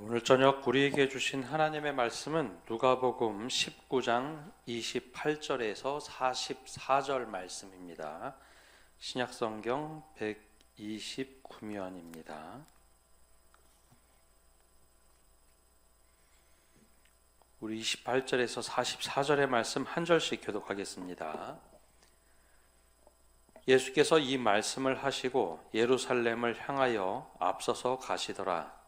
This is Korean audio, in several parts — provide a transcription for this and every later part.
오늘 저녁 우리에게 주신 하나님의 말씀은 누가복음 19장 28절에서 44절 말씀입니다. 신약성경 129면입니다. 우리 28절에서 44절의 말씀 한 절씩 교독하겠습니다. 예수께서 이 말씀을 하시고 예루살렘을 향하여 앞서서 가시더라.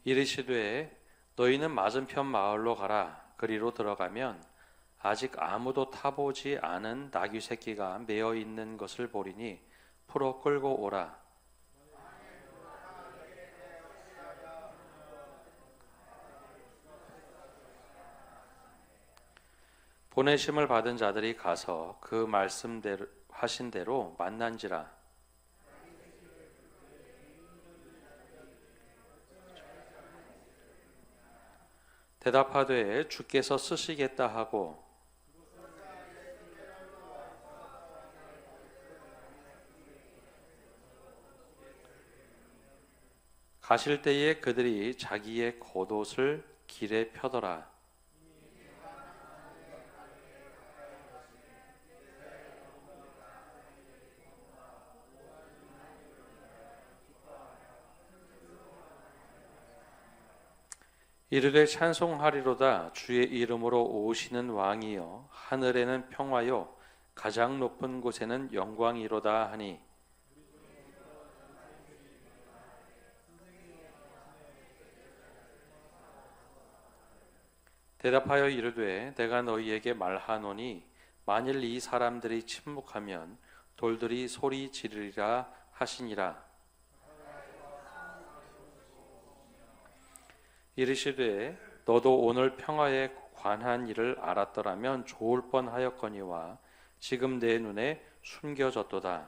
이르시되 너희는 맞은편 마을로 가라. 그리로 들어가면 아직 아무도 타보지 않은 나귀 새끼가 매어 있는 것을 보리니 풀어 끌고 오라. 보내심을 받은 자들이 가서 그 말씀대로 하신 대로 만난지라. 대답하되 주께서 쓰시겠다 하고 가실 때에 그들이 자기의 겉옷을 길에 펴더라. 이르되 찬송하리로다. 주의 이름으로 오시는 왕이여 하늘에는 평화요 가장 높은 곳에는 영광이로다 하니 대답하여 이르되 내가 너희에게 말하노니 만일 이 사람들이 침묵하면 돌들이 소리 지르리라 하시니라. 이르시되 너도 오늘 평화에 관한 일을 알았더라면 좋을 뻔하였거니와 지금 내 눈에 숨겨졌도다.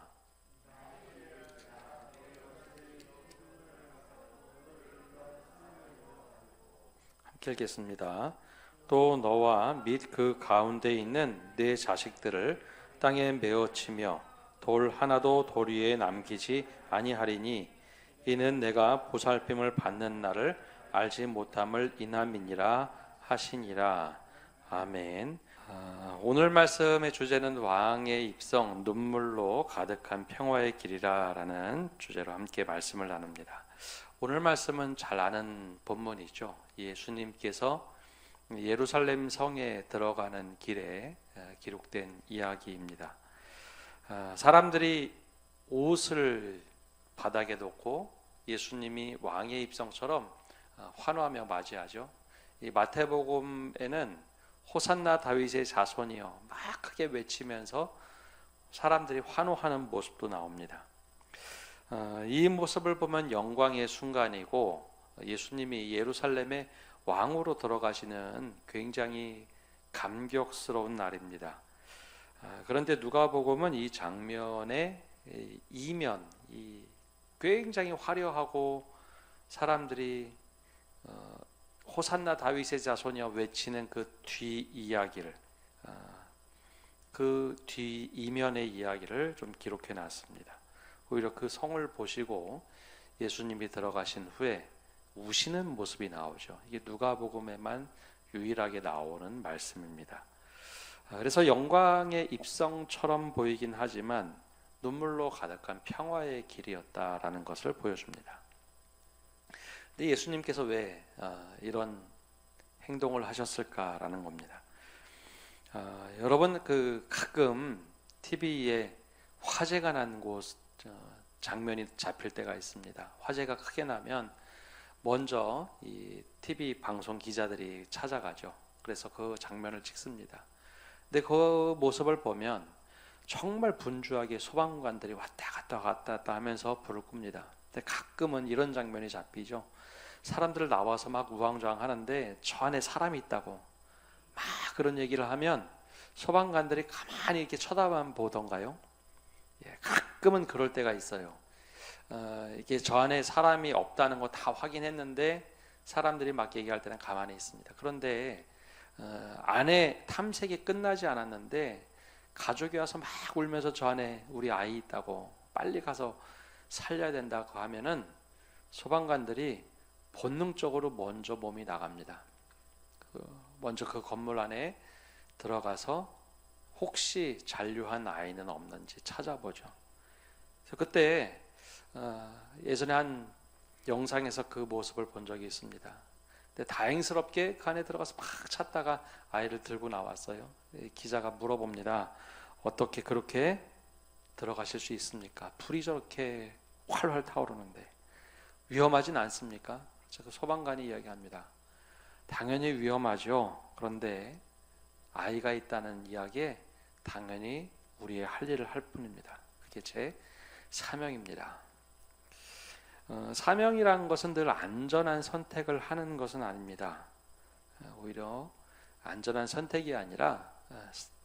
함께 읽겠습니다. 또 너와 및 그 가운데 있는 네 자식들을 땅에 메어치며 돌 하나도 돌 위에 남기지 아니하리니 이는 내가 보살핌을 받는 날을 알지 못함을 인함이니라 하시니라. 아멘. 오늘 말씀의 주제는 왕의 입성, 눈물로 가득한 평화의 길이라 라는 주제로 함께 말씀을 나눕니다. 오늘 말씀은 잘 아는 본문이죠. 예수님께서 예루살렘 성에 들어가는 길에 기록된 이야기입니다. 사람들이 옷을 바닥에 놓고 예수님이 왕의 입성처럼 환호하며 맞이하죠. 이 마태복음에는 호산나 다윗의 자손이여 막 크게 외치면서 사람들이 환호하는 모습도 나옵니다. 이 모습을 보면 영광의 순간이고 예수님이 예루살렘의 왕으로 들어가시는 굉장히 감격스러운 날입니다. 그런데 누가복음은 이 장면의 이면, 굉장히 화려하고 사람들이 호산나 다윗의 자손이여 외치는 그 뒤 이야기를, 그 뒤 이면의 이야기를 좀 기록해 놨습니다. 오히려 그 성을 보시고 예수님이 들어가신 후에 우시는 모습이 나오죠. 이게 누가복음에만 유일하게 나오는 말씀입니다. 그래서 영광의 입성처럼 보이긴 하지만 눈물로 가득한 평화의 길이었다라는 것을 보여줍니다. 근데 예수님께서 왜 이런 행동을 하셨을까라는 겁니다. 여러분 가끔 TV에 화재가 난 곳 장면이 잡힐 때가 있습니다. 화재가 크게 나면 먼저 이 TV 방송 기자들이 찾아가죠. 그래서 그 장면을 찍습니다. 근데 그 모습을 보면 정말 분주하게 소방관들이 왔다 갔다 하면서 불을 끕니다. 근데 가끔은 이런 장면이 잡히죠. 사람들 나와서 막 우왕좌왕 하는데 저 안에 사람이 있다고 막 그런 얘기를 하면 소방관들이 가만히 이렇게 쳐다만 보던가요? 가끔은 그럴 때가 있어요. 이게 저 안에 사람이 없다는 거 다 확인했는데 사람들이 막 얘기할 때는 가만히 있습니다. 그런데 아내 탐색이 끝나지 않았는데 가족이 와서 막 울면서 저 안에 우리 아이 있다고 빨리 가서 살려야 된다고 하면은 소방관들이 본능적으로 먼저 몸이 나갑니다. 먼저 그 건물 안에 들어가서 혹시 잔류한 아이는 없는지 찾아보죠. 그래서 그때 예전에 한 영상에서 그 모습을 본 적이 있습니다. 근데 다행스럽게 그 안에 들어가서 막 찾다가 아이를 들고 나왔어요. 기자가 물어봅니다. 어떻게 그렇게 들어가실 수 있습니까? 불이 저렇게 활활 타오르는데 위험하진 않습니까? 그 소방관이 이야기합니다. 당연히 위험하죠. 그런데 아이가 있다는 이야기에 당연히 우리의 할 일을 할 뿐입니다. 그게 제 사명입니다. 사명이라는 것은 늘 안전한 선택을 하는 것은 아닙니다. 오히려 안전한 선택이 아니라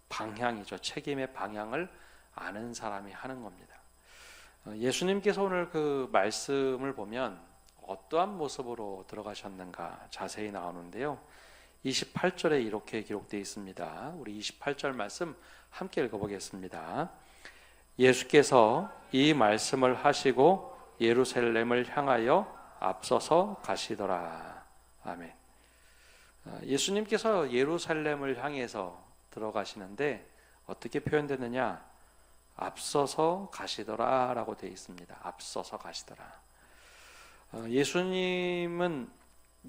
방향이죠. 책임의 방향을 아는 사람이 하는 겁니다. 예수님께서 오늘 그 말씀을 보면 어떠한 모습으로 들어가셨는가 자세히 나오는데요. 28절에 이렇게 기록되어 있습니다. 우리 28절 말씀 함께 읽어보겠습니다. 예수께서 이 말씀을 하시고 예루살렘을 향하여 앞서서 가시더라. 아멘. 예수님께서 예루살렘을 향해서 들어가시는데 어떻게 표현되느냐? 앞서서 가시더라 라고 되어 있습니다. 앞서서 가시더라. 예수님은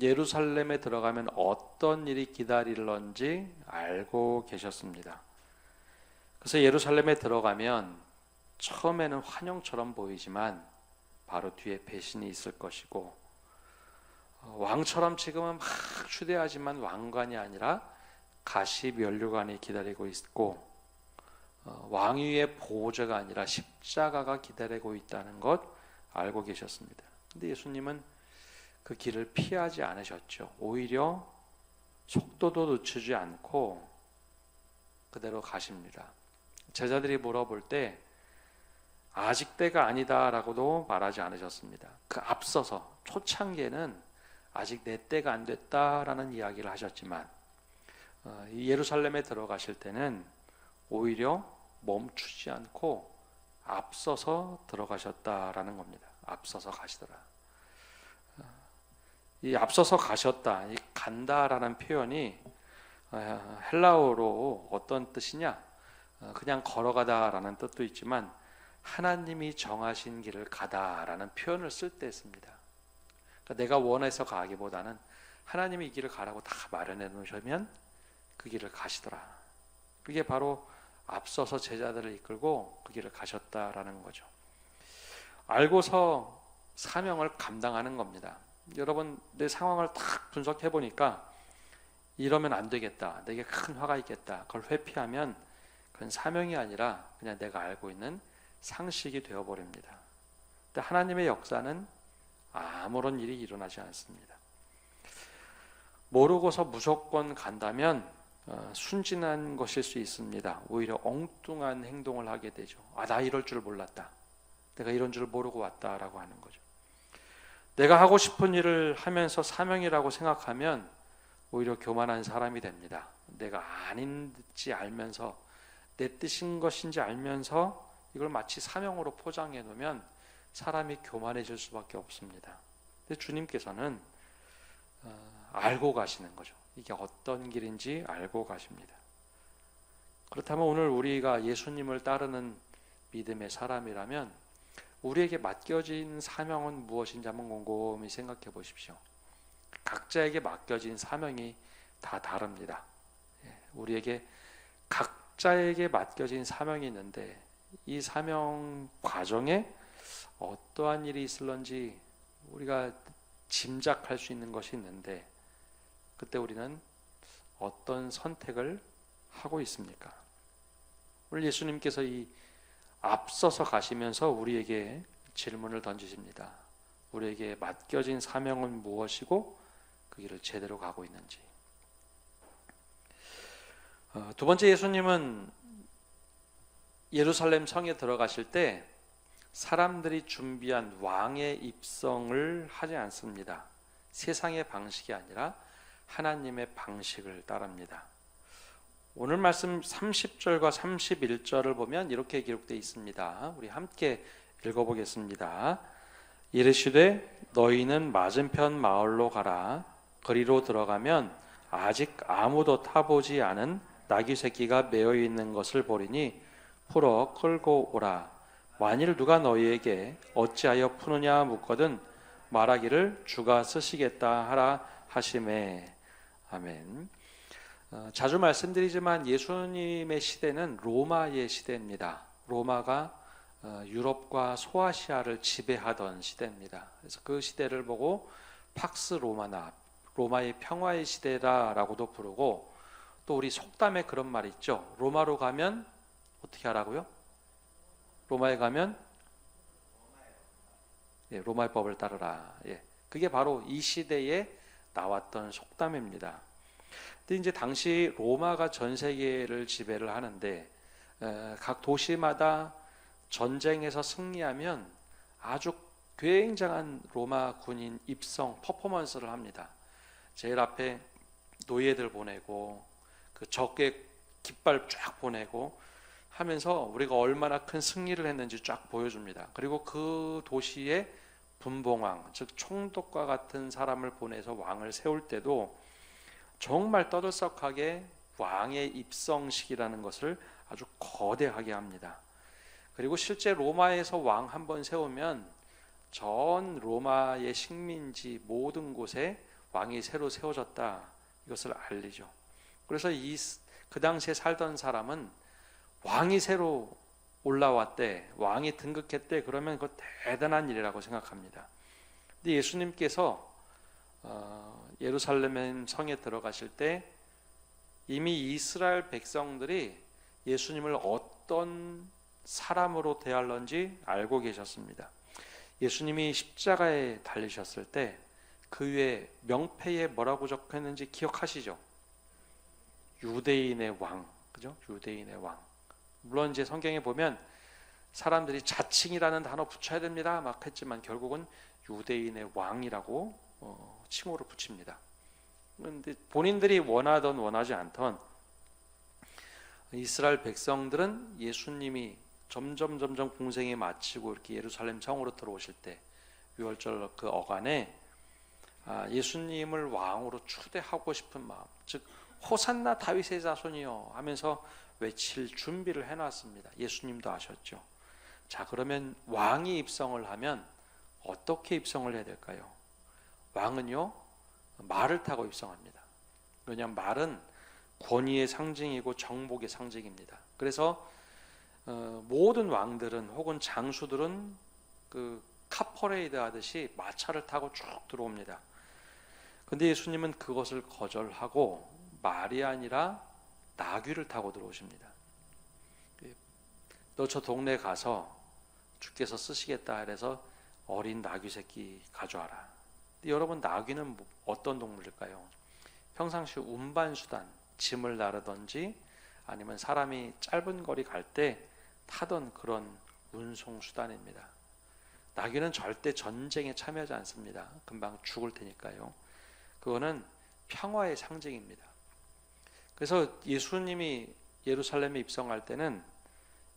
예루살렘에 들어가면 어떤 일이 기다릴런지 알고 계셨습니다. 그래서 예루살렘에 들어가면 처음에는 환영처럼 보이지만 바로 뒤에 배신이 있을 것이고, 왕처럼 지금은 막 추대하지만 왕관이 아니라 가시면류관이 기다리고 있고, 왕위의 보호자가 아니라 십자가가 기다리고 있다는 것 알고 계셨습니다. 근데 예수님은 그 길을 피하지 않으셨죠. 오히려 속도도 늦추지 않고 그대로 가십니다. 제자들이 물어볼 때 아직 때가 아니다라고도 말하지 않으셨습니다. 그 앞서서 초창기에는 아직 내 때가 안 됐다라는 이야기를 하셨지만 예루살렘에 들어가실 때는 오히려 멈추지 않고 앞서서 들어가셨다라는 겁니다. 앞서서 가시더라. 이 앞서서 가셨다, 이 간다라는 표현이 헬라어로 어떤 뜻이냐? 그냥 걸어가다라는 뜻도 있지만 하나님이 정하신 길을 가다라는 표현을 쓸 때 씁니다. 그러니까 내가 원해서 가기보다는 하나님이 이 길을 가라고 다 마련해 놓으시면 그 길을 가시더라. 그게 바로 앞서서 제자들을 이끌고 그 길을 가셨다라는 거죠. 알고서 사명을 감당하는 겁니다. 여러분, 내 상황을 딱 분석해 보니까 이러면 안 되겠다, 내게 큰 화가 있겠다, 그걸 회피하면 그건 사명이 아니라 그냥 내가 알고 있는 상식이 되어버립니다. 근데 하나님의 역사는 아무런 일이 일어나지 않습니다. 모르고서 무조건 간다면 순진한 것일 수 있습니다. 오히려 엉뚱한 행동을 하게 되죠. 나 이럴 줄 몰랐다, 내가 이런 줄 모르고 왔다라고 하는 거죠. 내가 하고 싶은 일을 하면서 사명이라고 생각하면 오히려 교만한 사람이 됩니다. 내가 아닌지 알면서, 내 뜻인 것인지 알면서 이걸 마치 사명으로 포장해 놓으면 사람이 교만해질 수밖에 없습니다. 근데 주님께서는 알고 가시는 거죠. 이게 어떤 길인지 알고 가십니다. 그렇다면 오늘 우리가 예수님을 따르는 믿음의 사람이라면 우리에게 맡겨진 사명은 무엇인지 한번 곰곰이 생각해 보십시오. 각자에게 맡겨진 사명이 다 다릅니다. 우리에게 각자에게 맡겨진 사명이 있는데 이 사명 과정에 어떠한 일이 있을런지 우리가 짐작할 수 있는 것이 있는데, 그때 우리는 어떤 선택을 하고 있습니까? 오늘 예수님께서 이 앞서서 가시면서 우리에게 질문을 던지십니다. 우리에게 맡겨진 사명은 무엇이고 그 길을 제대로 가고 있는지. 두 번째, 예수님은 예루살렘 성에 들어가실 때 사람들이 준비한 왕의 입성을 하지 않습니다. 세상의 방식이 아니라 하나님의 방식을 따릅니다. 오늘 말씀 30절과 31절을 보면 이렇게 기록되어 있습니다. 우리 함께 읽어보겠습니다. 이르시되 너희는 맞은편 마을로 가라. 거리로 들어가면 아직 아무도 타보지 않은 나귀 새끼가 매어 있는 것을 보리니 풀어 끌고 오라. 만일 누가 너희에게 어찌하여 푸느냐 묻거든 말하기를 주가 쓰시겠다 하라 하시매. 아멘. 자주 말씀드리지만 예수님의 시대는 로마의 시대입니다. 로마가 유럽과 소아시아를 지배하던 시대입니다. 그래서 그 시대를 보고 팍스 로마나 로마의 평화의 시대라고도 부르고, 또 우리 속담에 그런 말이 있죠. 로마로 가면 어떻게 하라고요? 로마에 가면 로마의 법을 따르라. 그게 바로 이 시대에 나왔던 속담입니다. 근데 이제 당시 로마가 전 세계를 지배를 하는데 각 도시마다 전쟁에서 승리하면 아주 굉장한 로마 군인 입성 퍼포먼스를 합니다. 제일 앞에 노예들 보내고 그 적의 깃발 쫙 보내고 하면서 우리가 얼마나 큰 승리를 했는지 쫙 보여줍니다. 그리고 그 도시에 분봉왕, 즉 총독과 같은 사람을 보내서 왕을 세울 때도 정말 떠들썩하게 왕의 입성식이라는 것을 아주 거대하게 합니다. 그리고 실제 로마에서 왕 한 번 세우면 전 로마의 식민지 모든 곳에 왕이 새로 세워졌다, 이것을 알리죠. 그래서 그 당시에 살던 사람은 왕이 새로 올라왔대, 왕이 등극했대, 그러면 그거 대단한 일이라고 생각합니다. 근데 예수님께서 예루살렘 성에 들어가실 때 이미 이스라엘 백성들이 예수님을 어떤 사람으로 대할런지 알고 계셨습니다. 예수님이 십자가에 달리셨을 때 그 위에 명패에 뭐라고 적혀있는지 기억하시죠? 유대인의 왕, 그죠? 유대인의 왕. 물론 이제 성경에 보면 사람들이 자칭이라는 단어 붙여야 됩니다 막 했지만 결국은 유대인의 왕이라고 칭호를 붙입니다. 그런데 본인들이 원하던 원하지 않던 이스라엘 백성들은 예수님이 점점 공생이 마치고 이렇게 예루살렘 성으로 들어오실 때 유월절 그 어간에 예수님을 왕으로 추대하고 싶은 마음, 즉 호산나 다윗의 자손이여 하면서 외칠 준비를 해놨습니다. 예수님도 아셨죠. 자, 그러면 왕이 입성을 하면 어떻게 입성을 해야 될까요? 왕은요, 말을 타고 입성합니다. 왜냐하면 말은 권위의 상징이고 정복의 상징입니다. 그래서 모든 왕들은 혹은 장수들은 그 카퍼레이드 하듯이 마차를 타고 쭉 들어옵니다. 근데 예수님은 그것을 거절하고 말이 아니라 나귀를 타고 들어오십니다. 너 저 동네 가서 주께서 쓰시겠다 해서 어린 나귀 새끼 가져와라. 근데 여러분, 나귀는 어떤 동물일까요? 평상시 운반수단, 짐을 나르던지 아니면 사람이 짧은 거리 갈 때 타던 그런 운송수단입니다. 나귀는 절대 전쟁에 참여하지 않습니다. 금방 죽을 테니까요. 그거는 평화의 상징입니다. 그래서 예수님이 예루살렘에 입성할 때는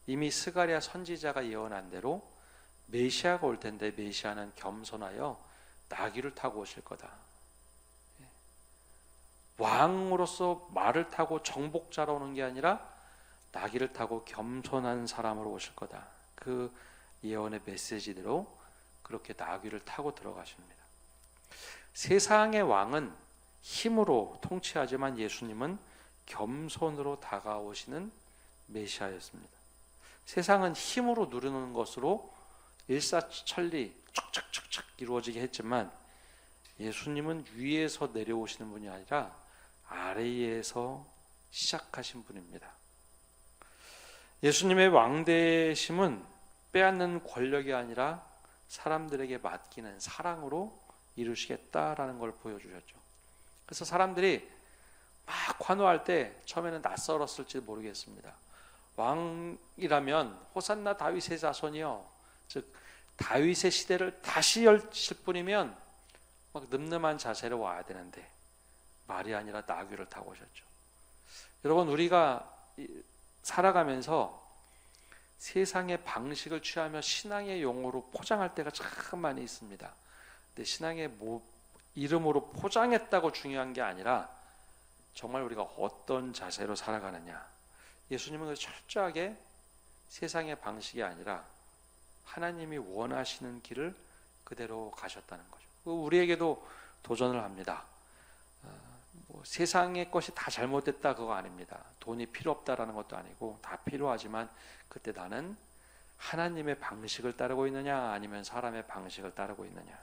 이미 스가랴 선지자가 예언한 대로 메시아가 올 텐데 메시아는 겸손하여 나귀를 타고 오실 거다. 왕으로서 말을 타고 정복자로 오는 게 아니라 나귀를 타고 겸손한 사람으로 오실 거다. 그 예언의 메시지대로 그렇게 나귀를 타고 들어가십니다. 세상의 왕은 힘으로 통치하지만 예수님은 겸손으로 다가오시는 메시아였습니다. 세상은 힘으로 누르는 것으로 일사천리 척척척척 이루어지게 했지만 예수님은 위에서 내려오시는 분이 아니라 아래에서 시작하신 분입니다. 예수님의 왕되심은 빼앗는 권력이 아니라 사람들에게 맡기는 사랑으로 이루시겠다라는 걸 보여주셨죠. 그래서 사람들이 막 환호할 때 처음에는 낯설었을지 모르겠습니다. 왕이라면 호산나 다윗의 자손이요, 즉 다윗의 시대를 다시 열실 분이면 막 늠름한 자세로 와야 되는데 말이 아니라 나귀를 타고 오셨죠. 여러분, 우리가 살아가면서 세상의 방식을 취하며 신앙의 용어로 포장할 때가 참 많이 있습니다. 근데 신앙의 이름으로 포장했다고 중요한 게 아니라 정말 우리가 어떤 자세로 살아가느냐. 예수님은 철저하게 세상의 방식이 아니라 하나님이 원하시는 길을 그대로 가셨다는 거죠. 우리에게도 도전을 합니다. 세상의 것이 다 잘못됐다 그거 아닙니다. 돈이 필요 없다라는 것도 아니고 다 필요하지만 그때 나는 하나님의 방식을 따르고 있느냐 아니면 사람의 방식을 따르고 있느냐.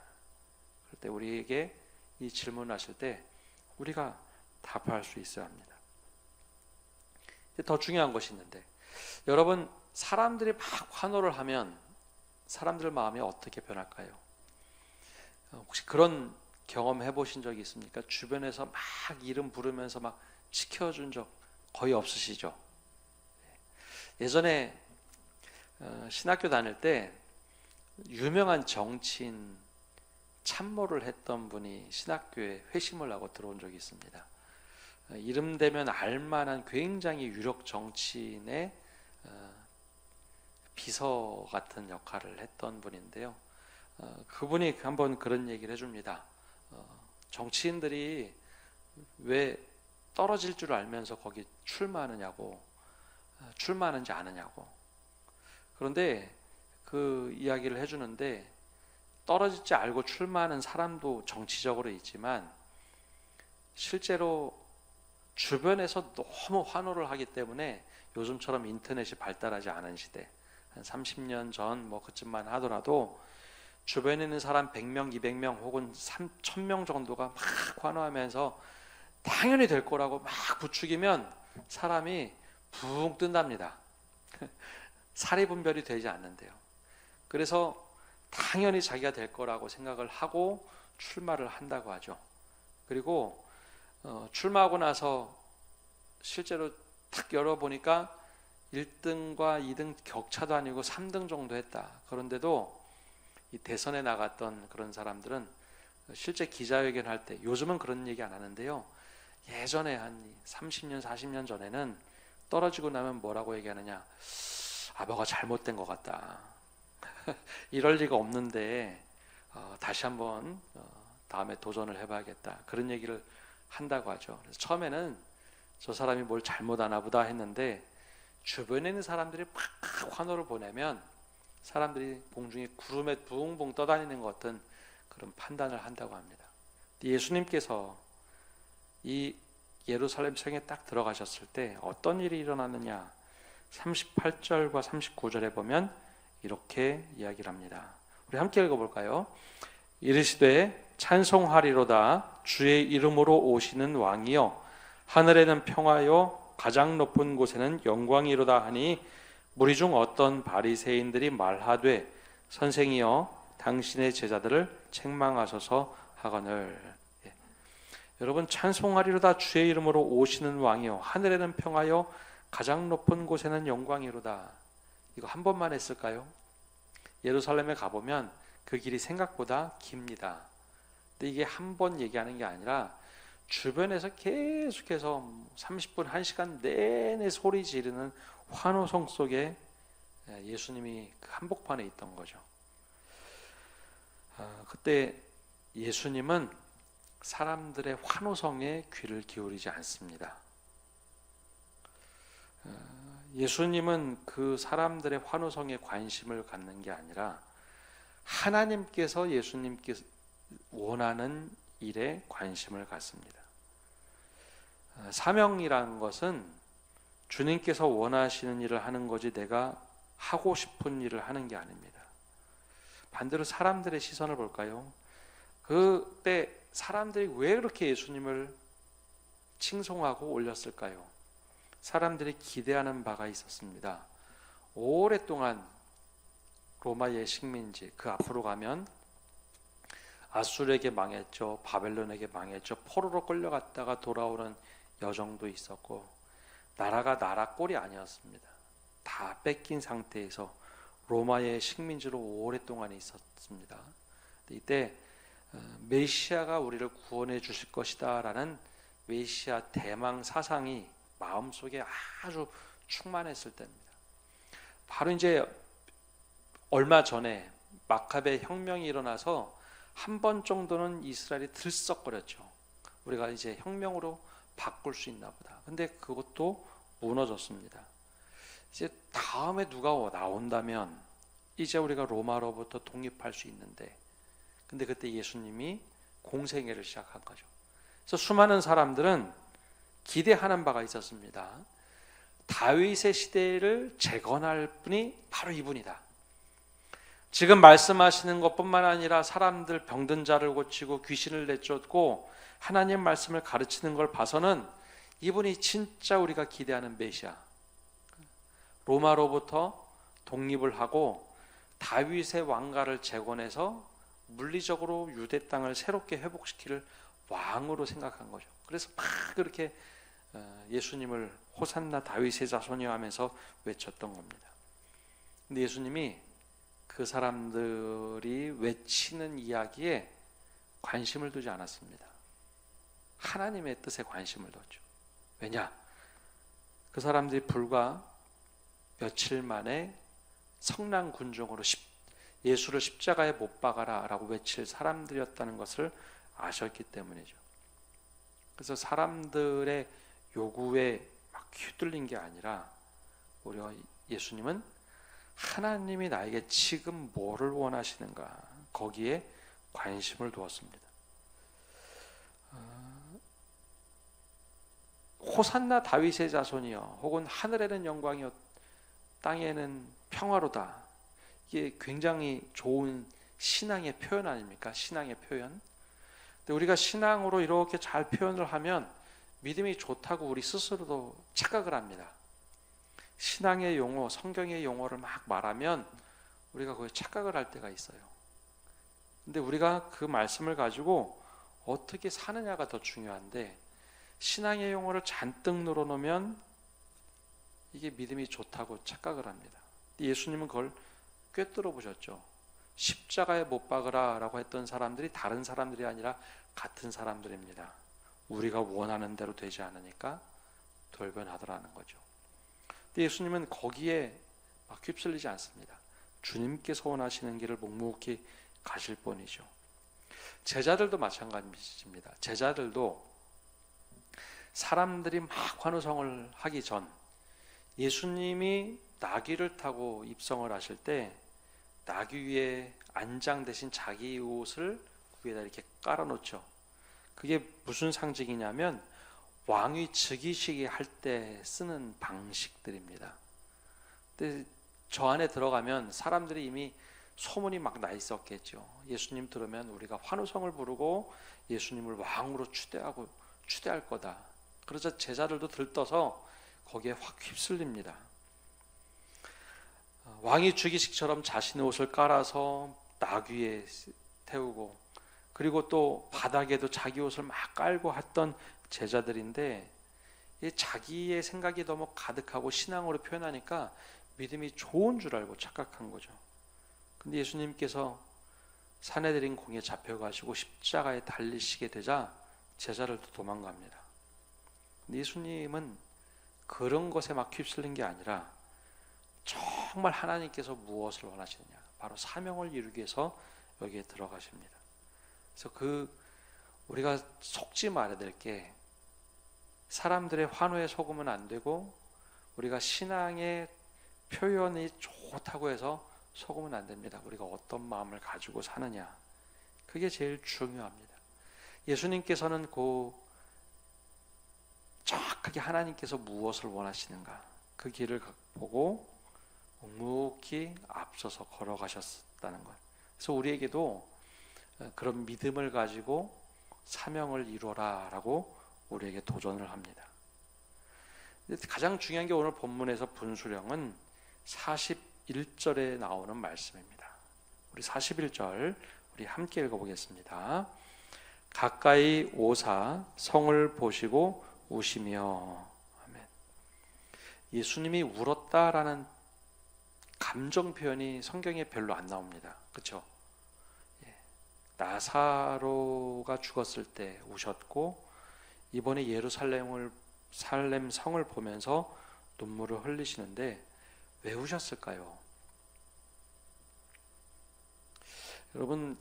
그럴 때 우리에게 이 질문하실 때 우리가 답할 수 있어야 합니다. 더 중요한 것이 있는데, 여러분, 사람들이 막 환호를 하면 사람들 마음이 어떻게 변할까요? 혹시 그런 경험 해보신 적이 있습니까? 주변에서 막 이름 부르면서 막 지켜준 적 거의 없으시죠? 예전에 신학교 다닐 때 유명한 정치인 참모를 했던 분이 신학교에 회심을 하고 들어온 적이 있습니다. 이름 대면 알만한 굉장히 유력 정치인의 비서 같은 역할을 했던 분인데요. 그분이 한번 그런 얘기를 해줍니다. 정치인들이 왜 떨어질 줄 알면서 거기 출마하는지 아느냐고. 그런데 그 이야기를 해주는데, 떨어질지 알고 출마하는 사람도 정치적으로 있지만 실제로 주변에서 너무 환호를 하기 때문에, 요즘처럼 인터넷이 발달하지 않은 시대, 한 30년 전 그쯤만 하더라도 주변에 있는 사람 100명, 200명 혹은 1000명 정도가 막 환호하면서 당연히 될 거라고 막 부추기면 사람이 붕 뜬답니다. 사리 분별이 되지 않는데요. 그래서 당연히 자기가 될 거라고 생각을 하고 출마를 한다고 하죠. 그리고 출마하고 나서 실제로 딱 열어보니까 1등과 2등 격차도 아니고 3등 정도 했다. 그런데도 이 대선에 나갔던 그런 사람들은 실제 기자회견 할 때, 요즘은 그런 얘기 안 하는데요, 예전에 한 30년 40년 전에는 떨어지고 나면 뭐라고 얘기하느냐, 뭐가 잘못된 것 같다. 이럴 리가 없는데 다시 한번 다음에 도전을 해봐야겠다. 그런 얘기를 한다고 하죠. 그래서 처음에는 저 사람이 뭘 잘못하나 보다 했는데, 주변에 있는 사람들이 막 환호를 보내면 사람들이 공중에 구름에 붕붕 떠다니는 것 같은 그런 판단을 한다고 합니다. 예수님께서 이 예루살렘 성에 딱 들어가셨을 때 어떤 일이 일어났느냐, 38절과 39절에 보면 이렇게 이야기를 합니다. 우리 함께 읽어볼까요? 이르시되 찬송하리로다 주의 이름으로 오시는 왕이여, 하늘에는 평화요 가장 높은 곳에는 영광이로다 하니, 무리 중 어떤 바리새인들이 말하되 선생이여 당신의 제자들을 책망하소서 하거늘. 여러분, 찬송하리로다 주의 이름으로 오시는 왕이요 하늘에는 평화요 가장 높은 곳에는 영광이로다. 이거 한 번만 했을까요? 예루살렘에 가보면 그 길이 생각보다 깁니다. 근데 이게 한 번 얘기하는 게 아니라 주변에서 계속해서 30분, 1시간 내내 소리 지르는 환호성 속에 예수님이 그 한복판에 있던 거죠. 그때 예수님은 사람들의 환호성에 귀를 기울이지 않습니다. 예수님은 그 사람들의 환호성에 관심을 갖는 게 아니라 하나님께서 예수님께서 원하는 일에 관심을 갖습니다. 사명이라는 것은 주님께서 원하시는 일을 하는 거지 내가 하고 싶은 일을 하는 게 아닙니다. 반대로 사람들의 시선을 볼까요? 그때 사람들이 왜 그렇게 예수님을 칭송하고 올렸을까요? 사람들이 기대하는 바가 있었습니다. 오랫동안 로마의 식민지, 그 앞으로 가면 아수르에게 망했죠. 바벨론에게 망했죠. 포로로 끌려갔다가 돌아오는 여정도 있었고, 나라가 나라 꼴이 아니었습니다. 다 뺏긴 상태에서 로마의 식민지로 오랫동안 있었습니다. 이때 메시아가 우리를 구원해 주실 것이다 라는 메시아 대망 사상이 마음속에 아주 충만했을 때입니다. 바로 이제 얼마 전에 마카베 혁명이 일어나서 한 번 정도는 이스라엘이 들썩거렸죠. 우리가 이제 혁명으로 바꿀 수 있나 보다. 근데 그것도 무너졌습니다. 이제 다음에 누가 나온다면 이제 우리가 로마로부터 독립할 수 있는데, 근데 그때 예수님이 공생애를 시작한 거죠. 그래서 수많은 사람들은 기대하는 바가 있었습니다. 다윗의 시대를 재건할 분이 바로 이분이다. 지금 말씀하시는 것뿐만 아니라 사람들 병든 자를 고치고 귀신을 내쫓고 하나님 말씀을 가르치는 걸 봐서는 이분이 진짜 우리가 기대하는 메시아, 로마로부터 독립을 하고 다윗의 왕가를 재건해서 물리적으로 유대 땅을 새롭게 회복시킬 왕으로 생각한 거죠. 그래서 막 그렇게 예수님을 호산나 다윗의 자손이여 하면서 외쳤던 겁니다. 근데 예수님이 그 사람들이 외치는 이야기에 관심을 두지 않았습니다. 하나님의 뜻에 관심을 뒀죠. 왜냐? 그 사람들이 불과 며칠 만에 성난 군중으로 예수를 십자가에 못 박아라 라고 외칠 사람들이었다는 것을 아셨기 때문이죠. 그래서 사람들의 요구에 막 휘둘린 게 아니라 오히려 예수님은 하나님이 나에게 지금 뭐를 원하시는가, 거기에 관심을 두었습니다. 호산나 다윗의 자손이여, 혹은 하늘에는 영광이요 땅에는 평화로다. 이게 굉장히 좋은 신앙의 표현 아닙니까? 신앙의 표현. 근데 우리가 신앙으로 이렇게 잘 표현을 하면 믿음이 좋다고 우리 스스로도 착각을 합니다. 신앙의 용어, 성경의 용어를 막 말하면 우리가 거기에 착각을 할 때가 있어요. 근데 우리가 그 말씀을 가지고 어떻게 사느냐가 더 중요한데, 신앙의 용어를 잔뜩 늘어놓으면 이게 믿음이 좋다고 착각을 합니다. 예수님은 그걸 꿰뚫어 보셨죠. 십자가에 못 박으라 라고 했던 사람들이 다른 사람들이 아니라 같은 사람들입니다. 우리가 원하는 대로 되지 않으니까 돌변하더라는 거죠. 근데 예수님은 거기에 막 휩쓸리지 않습니다. 주님께서 원하시는 길을 묵묵히 가실 뿐이죠. 제자들도 마찬가지입니다. 제자들도 사람들이 막 환호성을 하기 전, 예수님이 나귀를 타고 입성을 하실 때 나귀 위에 안장 대신 자기 옷을 그 위에다 이렇게 깔아놓죠. 그게 무슨 상징이냐면 왕위 즉위식이 할 때 쓰는 방식들입니다. 근데 저 안에 들어가면 사람들이 이미 소문이 막 나 있었겠죠. 예수님 들으면 우리가 환호성을 부르고 예수님을 왕으로 추대할 거다. 그러자 제자들도 들떠서 거기에 확 휩쓸립니다. 왕이 즉위식처럼 자신의 옷을 깔아서 나귀에 태우고, 그리고 또 바닥에도 자기 옷을 막 깔고 했던 제자들인데, 자기의 생각이 너무 가득하고 신앙으로 표현하니까 믿음이 좋은 줄 알고 착각한 거죠. 근데 예수님께서 산헤드린 공에 잡혀가시고 십자가에 달리시게 되자 제자들도 도망갑니다. 근데 예수님은 그런 것에 막 휩쓸린 게 아니라 정말 하나님께서 무엇을 원하시느냐, 바로 사명을 이루기 위해서 여기에 들어가십니다. 그래서 우리가 속지 말아야 될 게, 사람들의 환호에 속으면 안 되고 우리가 신앙의 표현이 좋다고 해서 속으면 안 됩니다. 우리가 어떤 마음을 가지고 사느냐, 그게 제일 중요합니다. 예수님께서는 정확하게 하나님께서 무엇을 원하시는가, 그 길을 보고 묵묵히 앞서서 걸어가셨다는 것. 그래서 우리에게도 그런 믿음을 가지고 사명을 이루어라 라고 우리에게 도전을 합니다. 가장 중요한 게 오늘 본문에서 분수령은 41절에 나오는 말씀입니다. 우리 41절 우리 함께 읽어보겠습니다. 가까이 오사 성을 보시고 우시며. 아멘. 예수님이 울었다라는 감정 표현이 성경에 별로 안 나옵니다. 그렇죠? 나사로가 죽었을 때 우셨고, 이번에 살렘 성을 보면서 눈물을 흘리시는데 왜 우셨을까요? 여러분,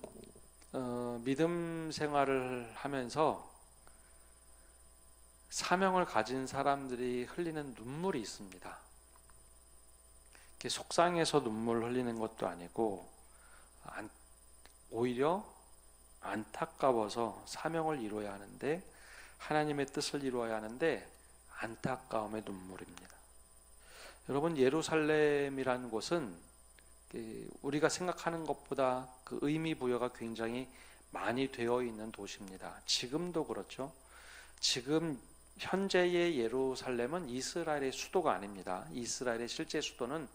믿음 생활을 하면서 사명을 가진 사람들이 흘리는 눈물이 있습니다. 속상해서 눈물 흘리는 것도 아니고 오히려 안타까워서 사명을 이루어야 하는데, 하나님의 뜻을 이루어야 하는데 안타까움의 눈물입니다. 여러분, 예루살렘이라는 곳은 우리가 생각하는 것보다 그 의미 부여가 굉장히 많이 되어 있는 도시입니다. 지금도 그렇죠. 지금 현재의 예루살렘은 이스라엘의 수도가 아닙니다. 이스라엘의 실제 수도는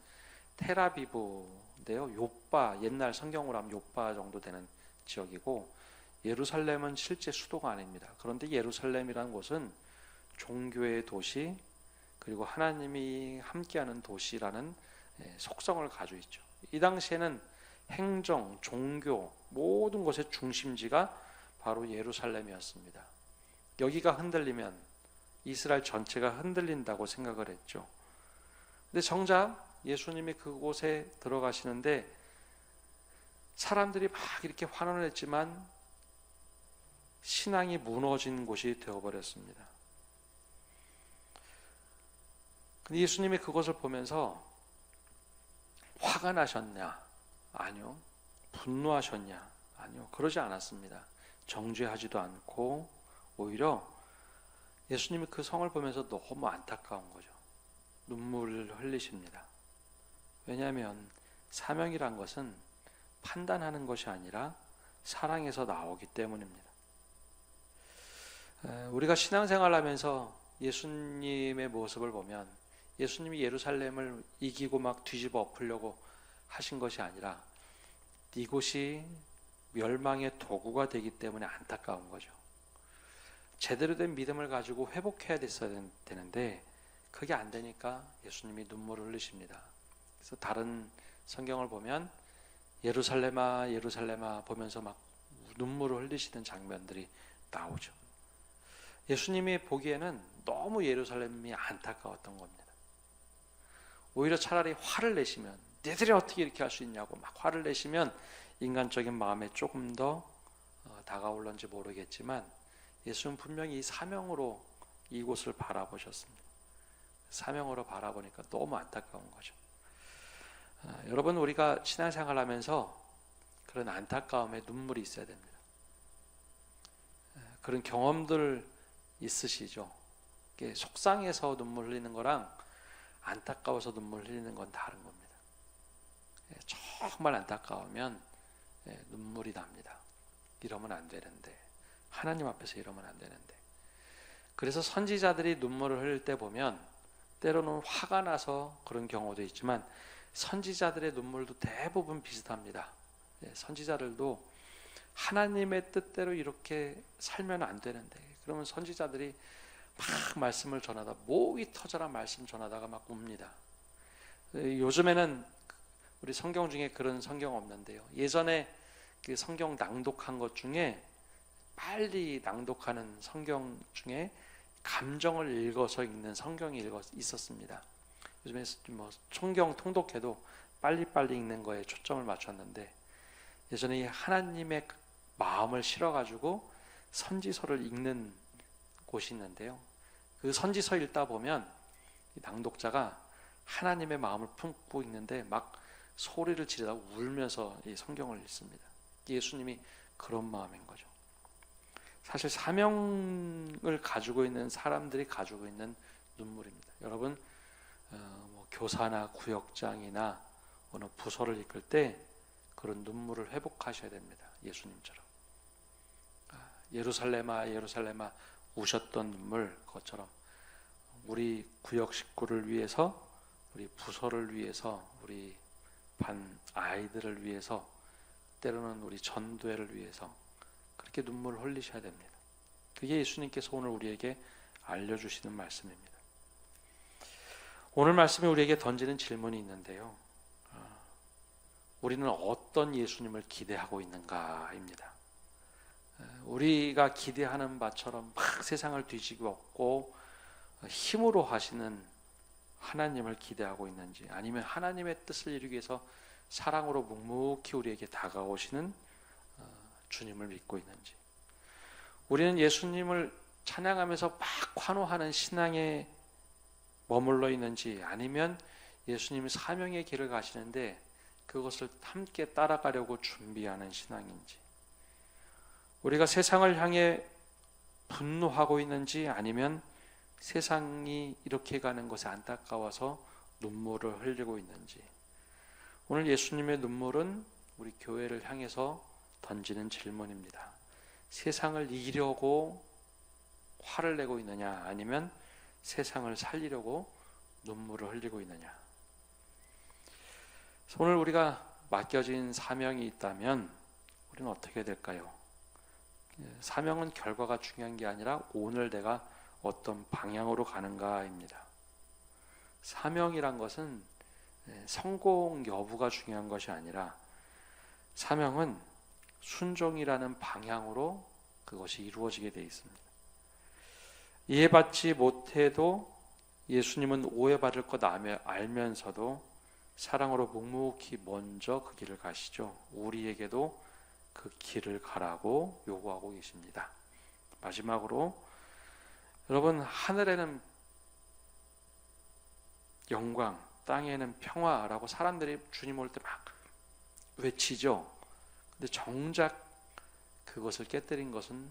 테라비브인데요. 요빠, 옛날 성경으로 하면 요빠 정도 되는 지역이고, 예루살렘은 실제 수도가 아닙니다. 그런데 예루살렘이라는 곳은 종교의 도시, 그리고 하나님이 함께하는 도시라는 속성을 가지고 있죠. 이 당시에는 행정, 종교 모든 것의 중심지가 바로 예루살렘이었습니다. 여기가 흔들리면 이스라엘 전체가 흔들린다고 생각을 했죠. 근데 정작 예수님이 그곳에 들어가시는데 사람들이 막 이렇게 환원을 했지만 신앙이 무너진 곳이 되어버렸습니다. 근데 예수님이 그것을 보면서 화가 나셨냐? 아니요. 분노하셨냐? 아니요. 그러지 않았습니다. 정죄하지도 않고 오히려 예수님이 그 성을 보면서 너무 안타까운 거죠. 눈물을 흘리십니다. 왜냐하면 사명이란 것은 판단하는 것이 아니라 사랑에서 나오기 때문입니다. 우리가 신앙생활을 하면서 예수님의 모습을 보면 예수님이 예루살렘을 이기고 막 뒤집어 엎으려고 하신 것이 아니라 이곳이 멸망의 도구가 되기 때문에 안타까운 거죠. 제대로 된 믿음을 가지고 회복해야 됐어야 되는데 그게 안 되니까 예수님이 눈물을 흘리십니다. 그래서 다른 성경을 보면 예루살렘아 예루살렘아 보면서 막 눈물을 흘리시는 장면들이 나오죠. 예수님이 보기에는 너무 예루살렘이 안타까웠던 겁니다. 오히려 차라리 화를 내시면, 너희들이 어떻게 이렇게 할 수 있냐고 막 화를 내시면 인간적인 마음에 조금 더 다가올런지 모르겠지만 예수는 분명히 이 사명으로 이곳을 바라보셨습니다. 사명으로 바라보니까 너무 안타까운 거죠. 여러분, 우리가 신앙생활 하면서 그런 안타까움에 눈물이 있어야 됩니다. 그런 경험들 있으시죠? 속상해서 눈물 흘리는 거랑 안타까워서 눈물 흘리는 건 다른 겁니다. 정말 안타까우면 눈물이 납니다. 이러면 안 되는데, 하나님 앞에서 이러면 안 되는데. 그래서 선지자들이 눈물을 흘릴 때 보면 때로는 화가 나서 그런 경우도 있지만 선지자들의 눈물도 대부분 비슷합니다. 선지자들도 하나님의 뜻대로 이렇게 살면 안 되는데, 그러면 선지자들이 막 말씀을 전하다 목이 터져라 말씀 전하다가 막 웁니다. 요즘에는 우리 성경 중에 그런 성경 없는데요. 예전에 그 성경 낭독한 것 중에 빨리 낭독하는 성경 중에 감정을 읽어서 읽는 성경이 있었습니다. 요즘에 뭐 성경 통독해도 빨리빨리 읽는 거에 초점을 맞췄는데 예전에 하나님의 마음을 실어가지고 선지서를 읽는 곳이 있는데요. 그 선지서 읽다 보면 낭독자가 하나님의 마음을 품고 있는데 막 소리를 지르다 울면서 이 성경을 읽습니다. 예수님이 그런 마음인 거죠. 사실 사명을 가지고 있는 사람들이 가지고 있는 눈물입니다. 여러분, 뭐 교사나 구역장이나 어느 부서를 이끌 때 그런 눈물을 회복하셔야 됩니다. 예수님처럼. 예루살렘아 예루살렘아 우셨던 눈물, 그것처럼 우리 구역 식구를 위해서, 우리 부서를 위해서, 우리 반 아이들을 위해서, 때로는 우리 전도회를 위해서 그렇게 눈물을 흘리셔야 됩니다. 그게 예수님께서 오늘 우리에게 알려주시는 말씀입니다. 오늘 말씀이 우리에게 던지는 질문이 있는데요. 우리는 어떤 예수님을 기대하고 있는가입니다. 우리가 기대하는 바처럼 막 세상을 뒤집었고 힘으로 하시는 하나님을 기대하고 있는지, 아니면 하나님의 뜻을 이루기 위해서 사랑으로 묵묵히 우리에게 다가오시는 주님을 믿고 있는지, 우리는 예수님을 찬양하면서 막 환호하는 신앙에 머물러 있는지, 아니면 예수님이 사명의 길을 가시는데 그것을 함께 따라가려고 준비하는 신앙인지, 우리가 세상을 향해 분노하고 있는지, 아니면 세상이 이렇게 가는 것에 안타까워서 눈물을 흘리고 있는지. 오늘 예수님의 눈물은 우리 교회를 향해서 던지는 질문입니다. 세상을 이기려고 화를 내고 있느냐, 아니면 세상을 살리려고 눈물을 흘리고 있느냐. 오늘 우리가 맡겨진 사명이 있다면 우리는 어떻게 될까요? 사명은 결과가 중요한 게 아니라 오늘 내가 어떤 방향으로 가는가입니다. 사명이란 것은 성공 여부가 중요한 것이 아니라, 사명은 순종이라는 방향으로 그것이 이루어지게 되어 있습니다. 이해받지 못해도 예수님은 오해받을 것 알면서도 사랑으로 묵묵히 먼저 그 길을 가시죠. 우리에게도 그 길을 가라고 요구하고 계십니다. 마지막으로, 여러분, 하늘에는 영광, 땅에는 평화라고 사람들이 주님 올 때 막 외치죠. 근데 정작 그것을 깨뜨린 것은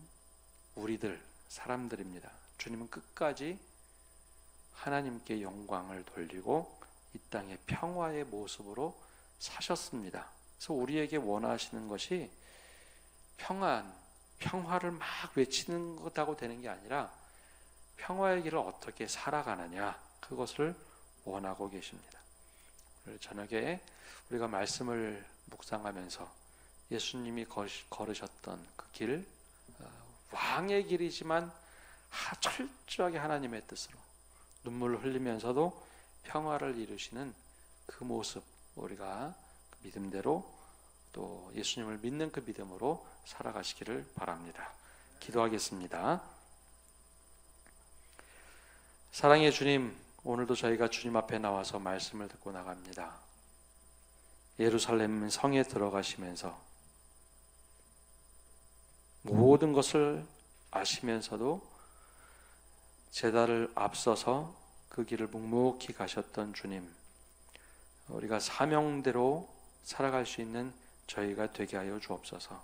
우리들, 사람들입니다. 주님은 끝까지 하나님께 영광을 돌리고 이 땅의 평화의 모습으로 사셨습니다. 그래서 우리에게 원하시는 것이 평화를 막 외치는 것하고 되는 게 아니라 평화의 길을 어떻게 살아가느냐, 그것을 원하고 계십니다. 오늘 저녁에 우리가 말씀을 묵상하면서 예수님이 걸으셨던 그 길, 왕의 길이지만 철저하게 하나님의 뜻으로 눈물을 흘리면서도 평화를 이루시는 그 모습, 우리가 믿음대로 또 예수님을 믿는 그 믿음으로 살아가시기를 바랍니다. 기도하겠습니다. 사랑의 주님, 오늘도 저희가 주님 앞에 나와서 말씀을 듣고 나갑니다. 예루살렘 성에 들어가시면서 모든 것을 아시면서도 제자를 앞서서 그 길을 묵묵히 가셨던 주님, 우리가 사명대로 살아갈 수 있는 저희가 되게 하여 주옵소서.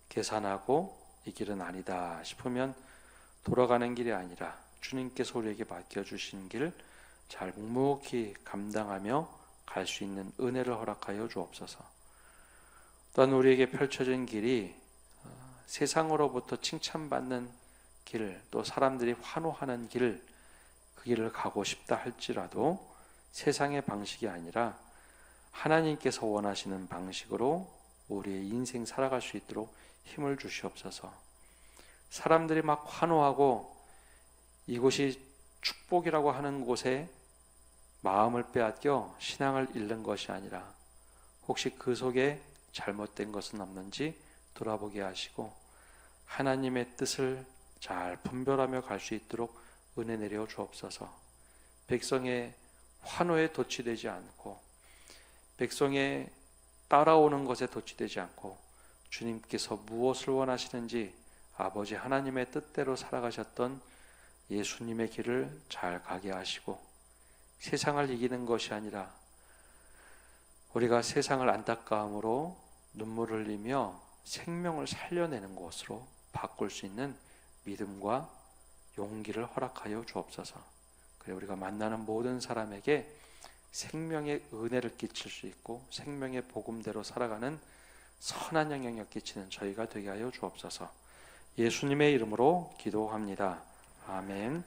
계산하고 이 길은 아니다 싶으면 돌아가는 길이 아니라 주님께서 우리에게 맡겨주신 길 잘 묵묵히 감당하며 갈 수 있는 은혜를 허락하여 주옵소서. 또한 우리에게 펼쳐진 길이 세상으로부터 칭찬받는 길, 또 사람들이 환호하는 길, 그 길을 가고 싶다 할지라도 세상의 방식이 아니라 하나님께서 원하시는 방식으로 우리의 인생 살아갈 수 있도록 힘을 주시옵소서. 사람들이 막 환호하고 이곳이 축복이라고 하는 곳에 마음을 빼앗겨 신앙을 잃는 것이 아니라 혹시 그 속에 잘못된 것은 없는지 돌아보게 하시고 하나님의 뜻을 잘 분별하며 갈 수 있도록 은혜 내려 주옵소서. 백성의 환호에 도취되지 않고 백성의 따라오는 것에 도취되지 않고 주님께서 무엇을 원하시는지 아버지 하나님의 뜻대로 살아가셨던 예수님의 길을 잘 가게 하시고 세상을 이기는 것이 아니라 우리가 세상을 안타까움으로 눈물을 흘리며 생명을 살려내는 것으로 바꿀 수 있는 믿음과 용기를 허락하여 주옵소서. 그래 우리가 만나는 모든 사람에게 생명의 은혜를 끼칠 수 있고 생명의 복음대로 살아가는 선한 영향력 끼치는 저희가 되게 하여 주옵소서. 예수님의 이름으로 기도합니다. 아멘.